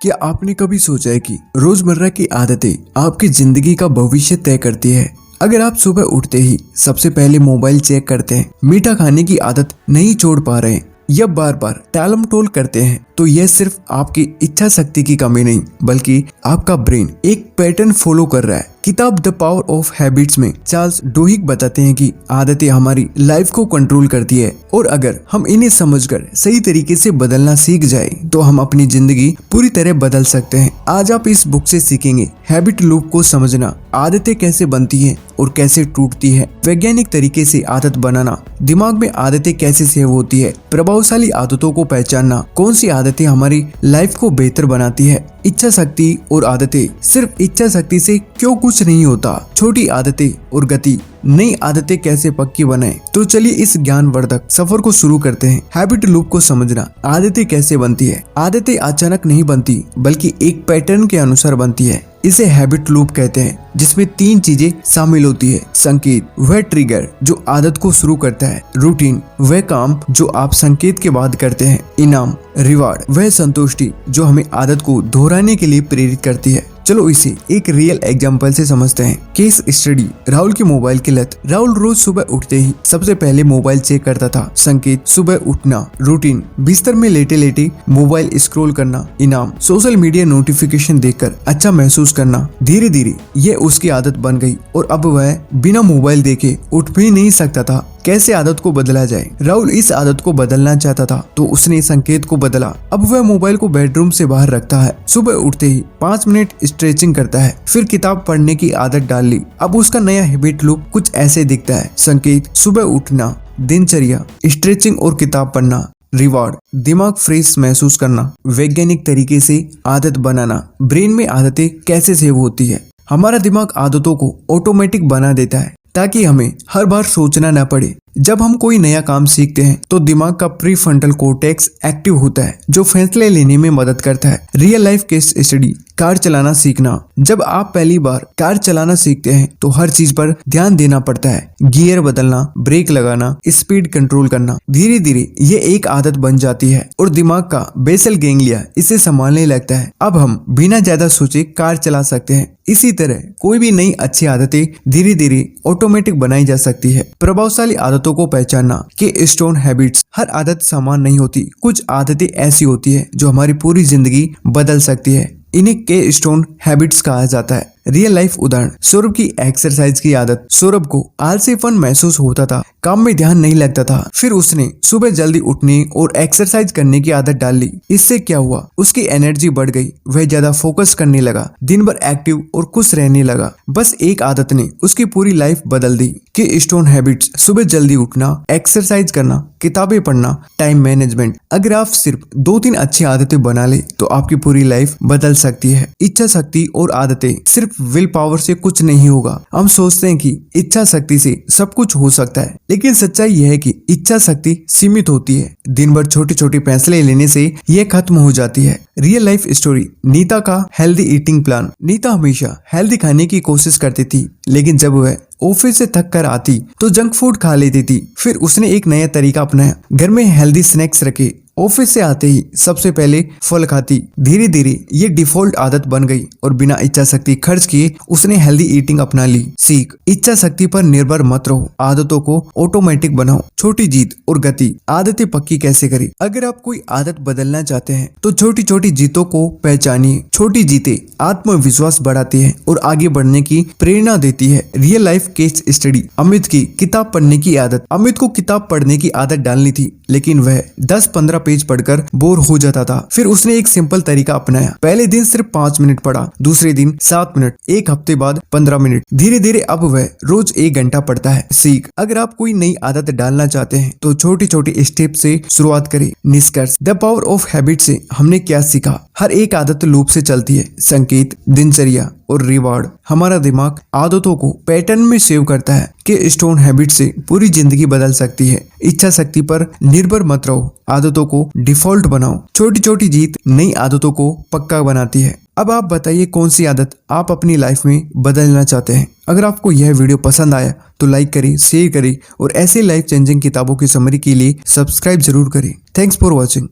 क्या आपने कभी सोचा है कि रोजमर्रा की आदतें आपकी जिंदगी का भविष्य तय करती है। अगर आप सुबह उठते ही सबसे पहले मोबाइल चेक करते हैं, मीठा खाने की आदत नहीं छोड़ पा रहे हैं या बार बार टालम टोल करते हैं, तो यह सिर्फ आपकी इच्छा शक्ति की कमी नहीं बल्कि आपका ब्रेन एक पैटर्न फॉलो कर रहा है। किताब द पावर ऑफ हैबिट्स में चार्ल्स डुहिग बताते हैं कि आदतें हमारी लाइफ को कंट्रोल करती है और अगर हम इन्हें समझकर सही तरीके से बदलना सीख जाए तो हम अपनी जिंदगी पूरी तरह बदल सकते हैं। आज आप इस बुक से सीखेंगे हैबिट लूप को समझना, आदतें कैसे बनती हैं और कैसे टूटती है, वैज्ञानिक तरीके से आदत बनाना, दिमाग में आदतें कैसे सेव होती है, प्रभावशाली आदतों को पहचानना, कौन सी आदतें हमारी लाइफ को बेहतर बनाती है, इच्छा शक्ति और आदतें, सिर्फ इच्छा शक्ति से क्यों कुछ नहीं होता, छोटी आदतें और गति, नई आदतें कैसे पक्की बनाएं। तो चलिए इस ज्ञानवर्धक सफर को शुरू करते हैं। हैबिट लूप को समझना, आदतें कैसे बनती है। आदतें अचानक नहीं बनती बल्कि एक पैटर्न के अनुसार बनती है। इसे हैबिट लूप कहते हैं, जिसमें 3 चीजें शामिल होती है। संकेत, वह ट्रिगर जो आदत को शुरू करता है। रूटीन, वह काम जो आप संकेत के बाद करते हैं। इनाम, रिवार्ड, वह संतुष्टि जो हमें आदत को दोहराने के लिए प्रेरित करती है। चलो इसे एक रियल एग्जांपल से समझते हैं। केस स्टडी, राहुल की मोबाइल की लत। राहुल रोज सुबह उठते ही सबसे पहले मोबाइल चेक करता था। संकेत, सुबह उठना। रूटीन, बिस्तर में लेटे लेटे मोबाइल स्क्रॉल करना। इनाम, सोशल मीडिया नोटिफिकेशन देखकर अच्छा महसूस करना। धीरे धीरे ये उसकी आदत बन गई और अब वह बिना मोबाइल देखे उठ भी नहीं सकता था। कैसे आदत को बदला जाए। राहुल इस आदत को बदलना चाहता था तो उसने संकेत को बदला। अब वह मोबाइल को बेडरूम से बाहर रखता है। सुबह उठते ही 5 मिनट स्ट्रेचिंग करता है, फिर किताब पढ़ने की आदत डाल ली। अब उसका नया हैबिट लूप कुछ ऐसे दिखता है। संकेत, सुबह उठना, दिनचर्या, स्ट्रेचिंग और किताब पढ़ना। रिवॉर्ड, दिमाग फ्रेश महसूस करना। वैज्ञानिक तरीके से आदत बनाना, ब्रेन में आदतें कैसे सेव होती है। हमारा दिमाग आदतों को ऑटोमेटिक बना देता है ताकि हमें हर बार सोचना न पड़े। जब हम कोई नया काम सीखते हैं तो दिमाग का प्रीफ्रंटल कॉर्टेक्स एक्टिव होता है जो फैसले लेने में मदद करता है। Real life case study, car चलाना सीखना। जब आप पहली बार कार चलाना सीखते हैं तो हर चीज पर ध्यान देना पड़ता है। गियर बदलना, ब्रेक लगाना, स्पीड कंट्रोल करना। धीरे धीरे ये एक आदत बन जाती है और दिमाग का बेसल गैंग्लिया इसे संभालने लगता है। अब हम बिना ज्यादा सोचे कार चला सकते हैं। इसी तरह कोई भी नई अच्छी आदतें धीरे धीरे ऑटोमेटिक बनाई जा सकती है। प्रभावशाली आदतों को पहचानना। के स्टोन हैबिट्स, हर आदत समान नहीं होती। कुछ आदतें ऐसी होती है जो हमारी पूरी जिंदगी बदल सकती है। इन्हें के स्टोन हैबिट्स कहा जाता है। रियल लाइफ उदाहरण, सौरभ की एक्सरसाइज की आदत। सौरभ को आलसीपन महसूस होता था, काम में ध्यान नहीं लगता था। फिर उसने सुबह जल्दी उठने और एक्सरसाइज करने की आदत डाल ली। इससे क्या हुआ, उसकी एनर्जी बढ़ गई, वह ज्यादा फोकस करने लगा, दिन भर एक्टिव और खुश रहने लगा। बस एक आदत ने उसकी पूरी लाइफ बदल दी। के स्टोन हैबिट्स, सुबह जल्दी उठना, एक्सरसाइज करना, किताबें पढ़ना, टाइम मैनेजमेंट। अगर आप सिर्फ 2-3 अच्छी आदतें बना ले तो आपकी पूरी लाइफ बदल सकती है। इच्छा शक्ति और आदतें, सिर्फ विल पावर से कुछ नहीं होगा। हम सोचते हैं कि इच्छा शक्ति से सब कुछ हो सकता है, लेकिन सच्चाई यह है कि इच्छा शक्ति सीमित होती है। दिन भर छोटे छोटे फैसले लेने से यह खत्म हो जाती है। रियल लाइफ स्टोरी, नीता का हेल्दी ईटिंग प्लान। नीता हमेशा हेल्दी खाने की कोशिश करती थी, लेकिन जब वह ऑफिस से थक कर आती तो जंक फूड खा लेती थी। फिर उसने एक नया तरीका अपनाया, घर में हेल्दी स्नैक्स रखे। ऑफिस से आते ही सबसे पहले फल खाती। धीरे धीरे ये डिफॉल्ट आदत बन गई और बिना इच्छा शक्ति खर्च किए उसने हेल्दी ईटिंग अपना ली। सीख, इच्छा शक्ति पर निर्भर मत रहो, आदतों को ऑटोमेटिक बनाओ। छोटी जीत और गति, आदतें पक्की कैसे करें। अगर आप कोई आदत बदलना चाहते हैं तो छोटी छोटी जीतों को पहचानिए। छोटी जीतें आत्मविश्वास बढ़ाती है और आगे बढ़ने की प्रेरणा देती है। Real life case study, Amit की किताब पढ़ने की आदत। अमित को किताब पढ़ने की आदत डालनी थी, लेकिन वह 10-15 पेज पढ़कर बोर हो जाता था। फिर उसने एक सिंपल तरीका अपनाया। पहले दिन सिर्फ 5 मिनट पढ़ा, दूसरे दिन 7 मिनट, एक हफ्ते बाद 15 मिनट। धीरे धीरे अब वह रोज 1 घंटा पढ़ता है। सीख, अगर आप कोई नई आदत डालना चाहते हैं तो छोटी छोटी स्टेप से शुरुआत करें। निष्कर्ष, द पावर ऑफ हैबिट से हमने क्या सीखा। हर एक आदत लूप से चलती है। संकेत, दिनचर्या और रिवार्ड। हमारा दिमाग आदतों को पैटर्न में सेव करता है। के स्टोन हैबिट से पूरी जिंदगी बदल सकती है। इच्छा शक्ति पर निर्भर मत रहो, आदतों को डिफॉल्ट बनाओ। छोटी छोटी जीत नई आदतों को पक्का बनाती है। अब आप बताइए कौन सी आदत आप अपनी लाइफ में बदलना चाहते हैं। अगर आपको यह वीडियो पसंद आया तो लाइक करें, शेयर करें और ऐसे लाइफ चेंजिंग किताबों की समरी के लिए सब्सक्राइब जरूर करें। Thanks for watching.